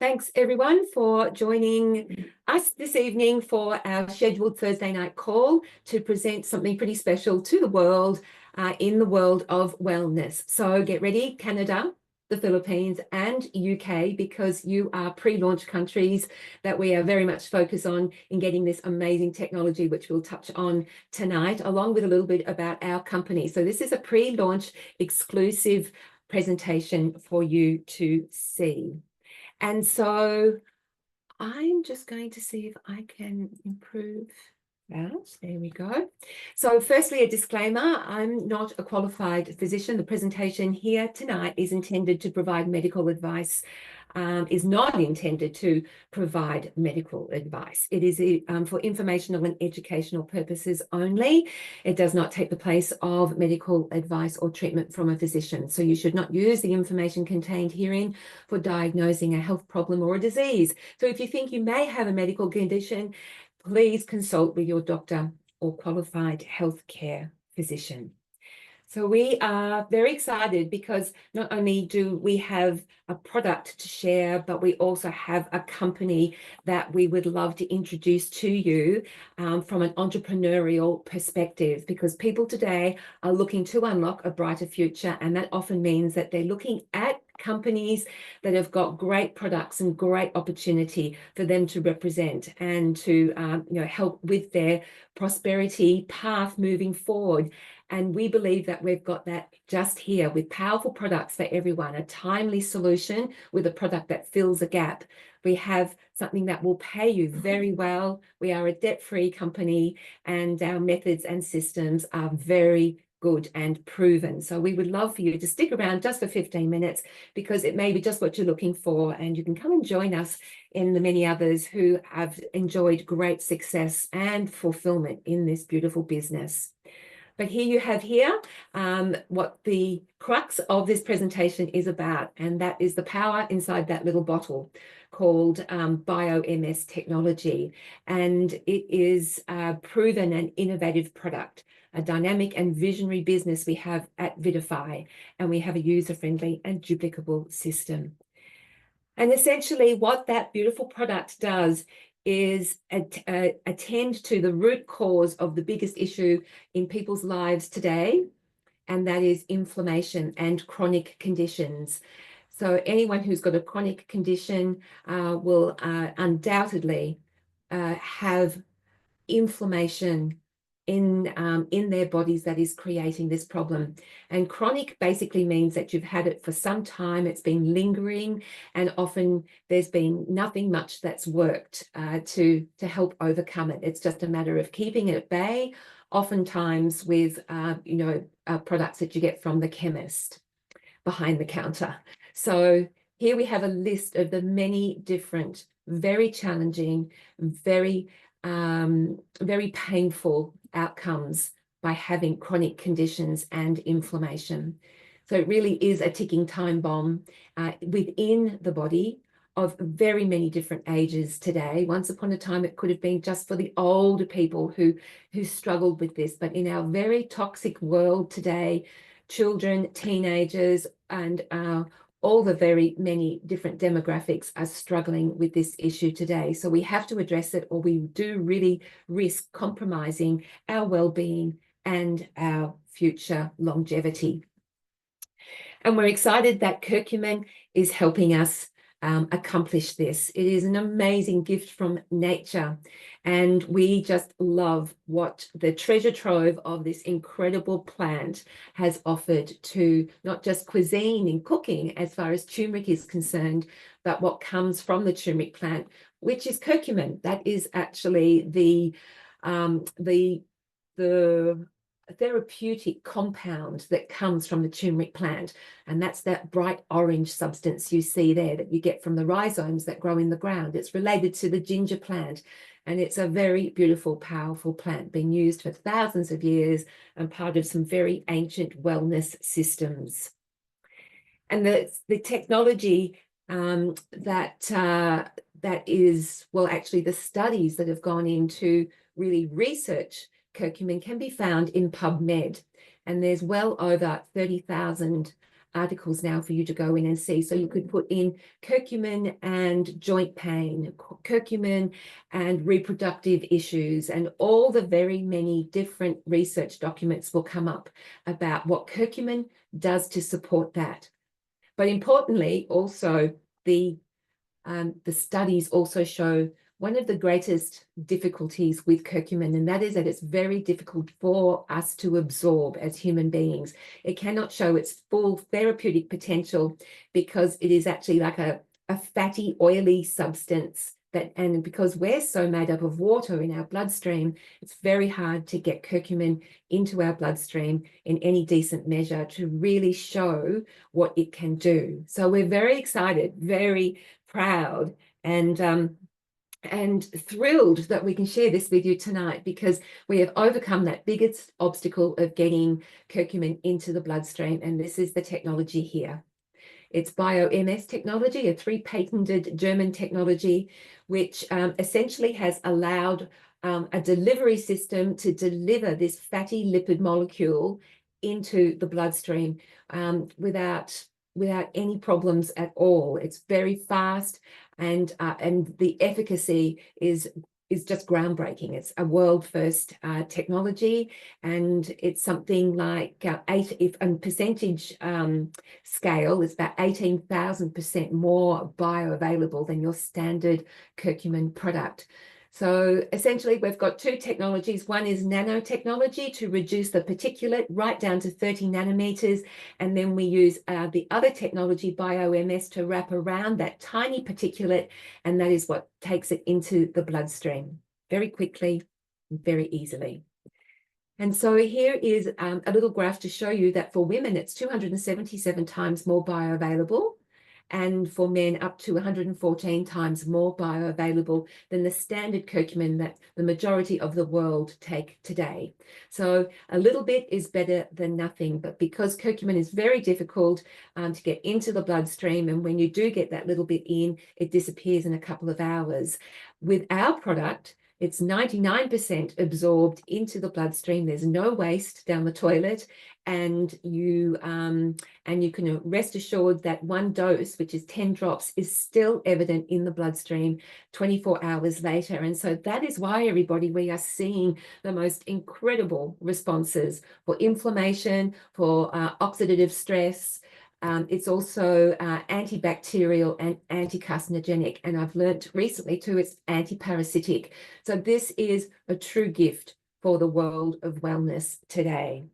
Thanks everyone for joining us this evening for our scheduled Thursday night call to present something pretty special to the world in the world of wellness. So get ready, Canada, the Philippines and UK, because you are pre-launch countries that we are very much focused on in getting this amazing technology, which we'll touch on tonight, along with a little bit about our company. So this is a pre-launch exclusive presentation for you to see. And so I'm just going to see if I can improve that. There we go. So firstly, a disclaimer, I'm not a qualified physician. The presentation here tonight is intended to provide medical advice, is not intended to provide medical advice. It is for informational and educational purposes only. It does not take the place of medical advice or treatment from a physician. So you should not use the information contained herein for diagnosing a health problem or a disease. So if you think you may have a medical condition, please consult with your doctor or qualified healthcare physician. So we are very excited because not only do we have a product to share, but we also have a company that we would love to introduce to you from an entrepreneurial perspective, because people today are looking to unlock a brighter future. And that often means that they're looking at companies that have got great products and great opportunity for them to represent and to help with their prosperity path moving forward. And we believe that we've got that just here with powerful products for everyone, a timely solution with a product that fills a gap. We have something that will pay you very well. We are a debt-free company and our methods and systems are very good and proven. So we would love for you to stick around just for 15 minutes because it may be just what you're looking for, and you can come and join us in the many others who have enjoyed great success and fulfillment in this beautiful business. But here you have what the crux of this presentation is about, and that is the power inside that little bottle called BioMS technology. And it is a proven and innovative product, a dynamic and visionary business we have at Vidify, and we have a user-friendly and duplicable system. And essentially what that beautiful product does is attend to the root cause of the biggest issue in people's lives today, and that is inflammation and chronic conditions. So anyone who's got a chronic condition will undoubtedly have inflammation in their bodies that is creating this problem. And chronic basically means that you've had it for some time, it's been lingering, and often there's been nothing much that's worked to help overcome it. It's just a matter of keeping it at bay, oftentimes with products that you get from the chemist behind the counter. So here we have a list of the many different, very challenging, very painful outcomes by having chronic conditions and inflammation. So it really is a ticking time bomb within the body of very many different ages today. Once upon a time, it could have been just for the older people who struggled with this. But in our very toxic world today, children, teenagers, and all the very many different demographics are struggling with this issue today. So we have to address it, or we do really risk compromising our well-being and our future longevity. And we're excited that curcumin is helping us accomplish this. It is an amazing gift from nature, and we just love what the treasure trove of this incredible plant has offered to not just cuisine and cooking as far as turmeric is concerned, but what comes from the turmeric plant, which is curcumin. That is actually the therapeutic compound that comes from the turmeric plant, and that's that bright orange substance you see there that you get from the rhizomes that grow in the ground. It's related to the ginger plant, and it's a very beautiful, powerful plant being used for thousands of years and part of some very ancient wellness systems. And the technology that is, well, actually the studies that have gone into really research curcumin can be found in PubMed, and there's well over 30,000 articles now for you to go in and see. So you could put in curcumin and joint pain, curcumin and reproductive issues, and all the very many different research documents will come up about what curcumin does to support that. But importantly, also the studies also show one of the greatest difficulties with curcumin, and that is that it's very difficult for us to absorb as human beings. It cannot show its full therapeutic potential because it is actually like a fatty, oily substance and because we're so made up of water in our bloodstream, it's very hard to get curcumin into our bloodstream in any decent measure to really show what it can do. So we're very excited, very proud, and thrilled that we can share this with you tonight, because we have overcome that biggest obstacle of getting curcumin into the bloodstream, and this is the technology here. It's BioMS technology, a 3-patented German technology, which essentially has allowed a delivery system to deliver this fatty lipid molecule into the bloodstream without any problems at all. It's very fast, and the efficacy is just groundbreaking. It's a world first technology, and it's something like if on percentage scale, it's about 18,000% more bioavailable than your standard curcumin product. So essentially, we've got 2 technologies. One is nanotechnology to reduce the particulate right down to 30 nanometers. And then we use the other technology, BioMS, to wrap around that tiny particulate. And that is what takes it into the bloodstream very quickly, very easily. And so here is a little graph to show you that for women, it's 277 times more bioavailable, and for men up to 114 times more bioavailable than the standard curcumin that the majority of the world take today. So a little bit is better than nothing, but because curcumin is very difficult to get into the bloodstream, and when you do get that little bit in, it disappears in a couple of hours. With our product, it's 99% absorbed into the bloodstream. There's no waste down the toilet, and you can rest assured that 1 dose, which is 10 drops, is still evident in the bloodstream 24 hours later. And so that is why, everybody, we are seeing the most incredible responses for inflammation, for oxidative stress. It's also antibacterial and anti-carcinogenic, and I've learnt recently too it's anti-parasitic. So this is a true gift for the world of wellness today.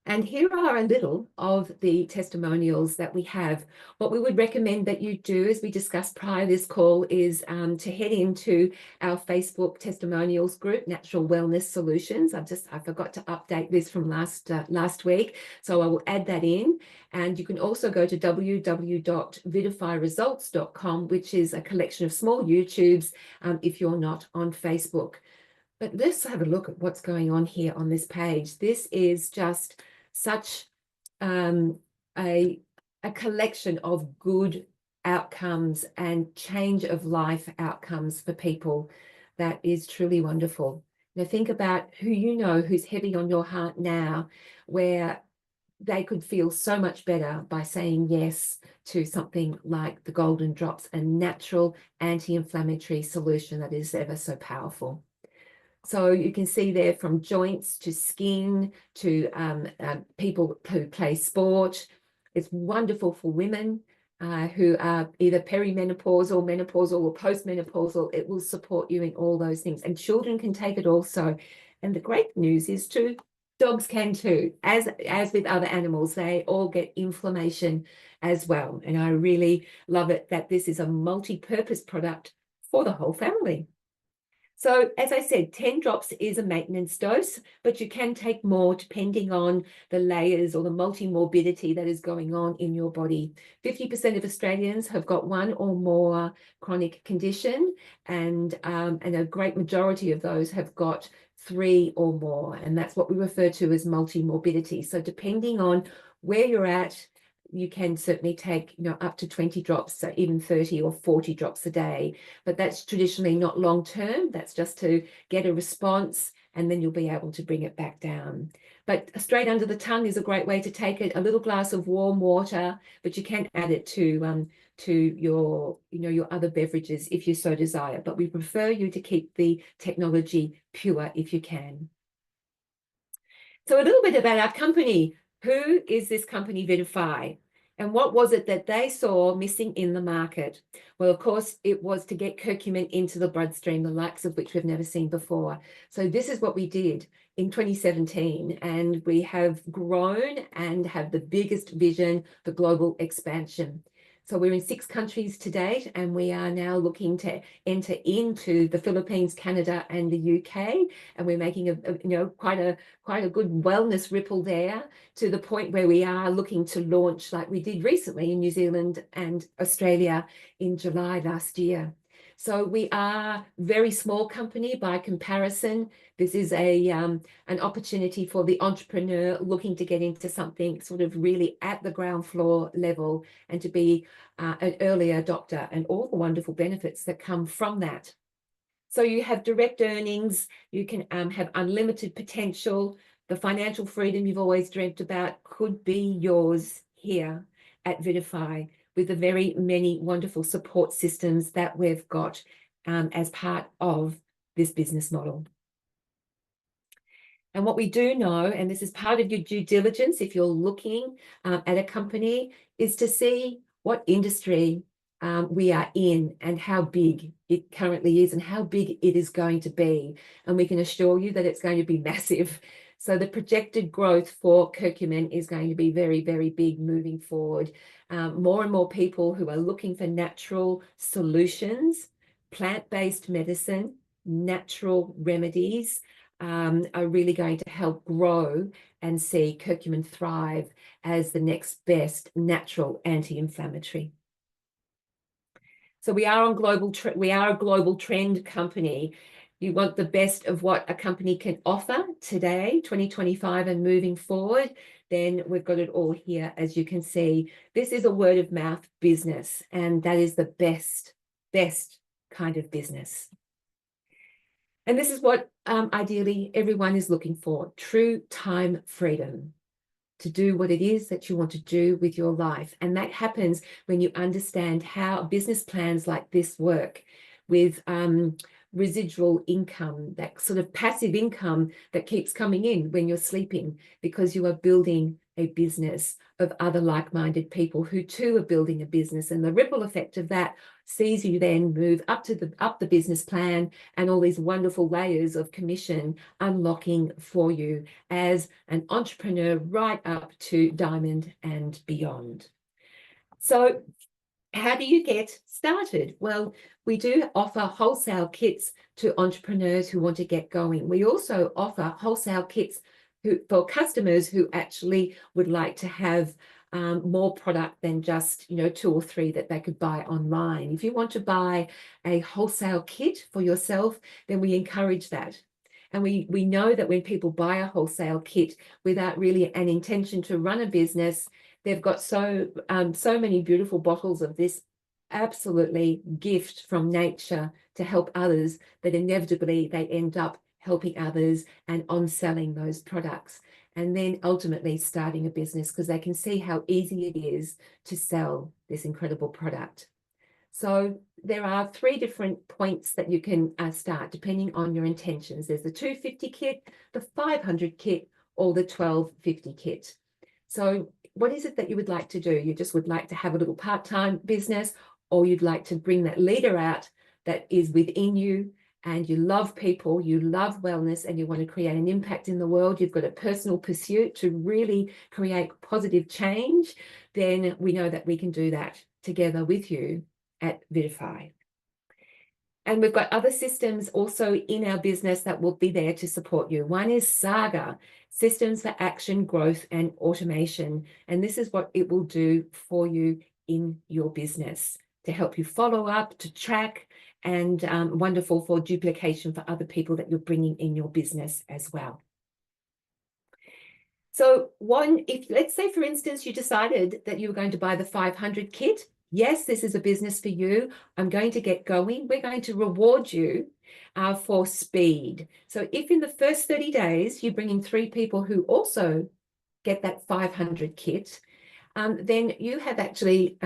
And here are a little of the testimonials that we have. What we would recommend that you do, as we discussed prior to this call, is to head into our Facebook testimonials group, Natural Wellness Solutions. I forgot to update this from last week, so I will add that in. And you can also go to www.vidifyresults.com, which is a collection of small YouTubes if you're not on Facebook. But let's have a look at what's going on here on this page. This is just such a collection of good outcomes and change of life outcomes for people that is truly wonderful. Now think about who you know who's heavy on your heart now, where they could feel so much better by saying yes to something like the Golden Drops, a natural anti-inflammatory solution that is ever so powerful. So you can see there, from joints to skin to people who play sport. It's wonderful for women who are either perimenopausal, menopausal, or postmenopausal. It will support you in all those things. And children can take it also. And the great news is too, dogs can too. As with other animals, they all get inflammation as well. And I really love it that this is a multi-purpose product for the whole family. So as I said, 10 drops is a maintenance dose, but you can take more depending on the layers or the multi-morbidity that is going on in your body. 50% of Australians have got one or more chronic condition, and a great majority of those have got 3 or more, and that's what we refer to as multi-morbidity. So depending on where you're at, you can certainly take, up to 20 drops, so even 30 or 40 drops a day. But that's traditionally not long term. That's just to get a response, and then you'll be able to bring it back down. but straight under the tongue is a great way to take it. A little glass of warm water, but you can add it to your, your other beverages if you so desire. But we prefer you to keep the technology pure if you can. So a little bit about our company. Who is this company, Vidify? And what was it that they saw missing in the market? Well, of course, it was to get curcumin into the bloodstream, the likes of which we've never seen before. So this is what we did in 2017, and we have grown and have the biggest vision for global expansion. So we're in 6 countries to date, and we are now looking to enter into the Philippines, Canada, and the UK. And we're making quite a good wellness ripple there, to the point where we are looking to launch, like we did recently in New Zealand and Australia in July last year. So we are a very small company by comparison. This is an opportunity for the entrepreneur looking to get into something sort of really at the ground floor level, and to be an early adopter, and all the wonderful benefits that come from that. So you have direct earnings, you can have unlimited potential. The financial freedom you've always dreamt about could be yours here at Vidify, with the very many wonderful support systems that we've got as part of this business model. And what we do know, and this is part of your due diligence if you're looking at a company, is to see what industry we are in, and how big it currently is, and how big it is going to be. And we can assure you that it's going to be massive. So the projected growth for curcumin is going to be very, very big moving forward. More and more people who are looking for natural solutions, plant-based medicine, natural remedies, are really going to help grow and see curcumin thrive as the next best natural anti-inflammatory. So we are a global trend company. You want the best of what a company can offer today, 2025 and moving forward, then we've got it all here. As you can see, this is a word of mouth business, and that is the best kind of business. And this is what ideally everyone is looking for: true time freedom to do what it is that you want to do with your life. And that happens when you understand how business plans like this work, with residual income, that sort of passive income that keeps coming in when you're sleeping, because you are building a business of other like-minded people who too are building a business. And the ripple effect of that sees you then move up the business plan, and all these wonderful layers of commission unlocking for you as an entrepreneur, right up to diamond and beyond. So how do you get started? Well, we do offer wholesale kits to entrepreneurs who want to get going. We also offer wholesale kits for customers who actually would like to have more product than just 2 or 3 that they could buy online. If you want to buy a wholesale kit for yourself, then we encourage that. And we know that when people buy a wholesale kit without really an intention to run a business, they've got so many beautiful bottles of this absolutely gift from nature to help others, that inevitably they end up helping others and on selling those products, and then ultimately starting a business, because they can see how easy it is to sell this incredible product. So there are 3 different points that you can start depending on your intentions. There's the 250 kit, the 500 kit, or the 1250 kit. So what is it that you would like to do? You just would like to have a little part-time business, or you'd like to bring that leader out that is within you, and you love people, you love wellness, and you want to create an impact in the world. You've got a personal pursuit to really create positive change. Then we know that we can do that together with you at Vidify. And we've got other systems also in our business that will be there to support you. One is Saga, Systems for Action, Growth and Automation. And this is what it will do for you in your business, to help you follow up, to track, and wonderful for duplication for other people that you're bringing in your business as well. So let's say, for instance, you decided that you were going to buy the 500 kit, yes, this is a business for you. I'm going to get going. We're going to reward you for speed. So if in the first 30 days you bring in 3 people who also get that 500 kit, then you have actually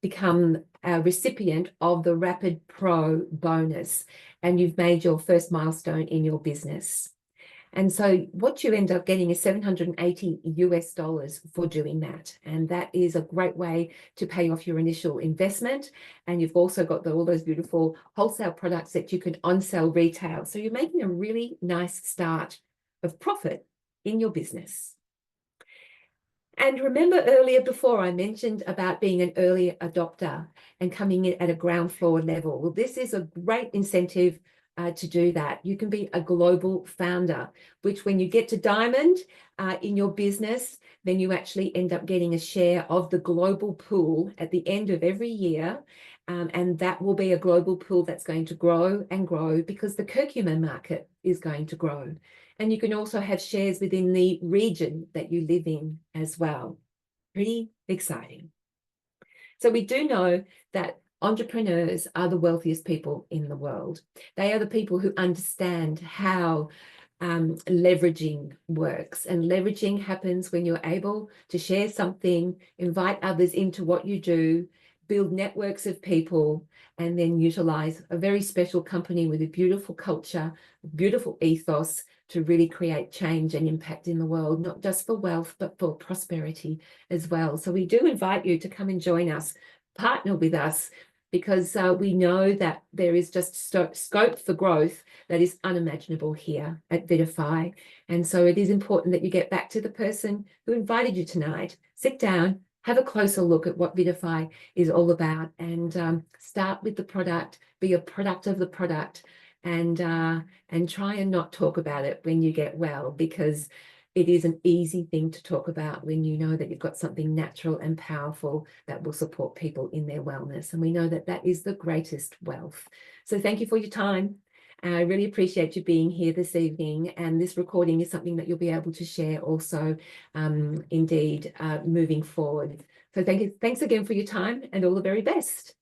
become a recipient of the Rapid Pro bonus, and you've made your first milestone in your business. And so what you end up getting is $780 for doing that. And that is a great way to pay off your initial investment. And you've also got all those beautiful wholesale products that you can on-sell retail. So you're making a really nice start of profit in your business. And remember earlier before I mentioned about being an early adopter and coming in at a ground floor level. Well, this is a great incentive to do that. You can be a global founder, which when you get to diamond in your business, then you actually end up getting a share of the global pool at the end of every year. And that will be a global pool that's going to grow and grow because the curcumin market is going to grow. And you can also have shares within the region that you live in as well. Pretty exciting. So we do know that entrepreneurs are the wealthiest people in the world. They are the people who understand how leveraging works. And leveraging happens when you're able to share something, invite others into what you do, build networks of people, and then utilize a very special company with a beautiful culture, beautiful ethos to really create change and impact in the world, not just for wealth, but for prosperity as well. So we do invite you to come and join us, partner with us, because we know that there is just scope for growth that is unimaginable here at Vidify. And so it is important that you get back to the person who invited you tonight, sit down, have a closer look at what Vidify is all about, and start with the product, be a product of the product, and try and not talk about it when you get well, because it is an easy thing to talk about when you know that you've got something natural and powerful that will support people in their wellness. And we know that that is the greatest wealth. So thank you for your time. I really appreciate you being here this evening. And this recording is something that you'll be able to share also, moving forward. So thanks again for your time and all the very best.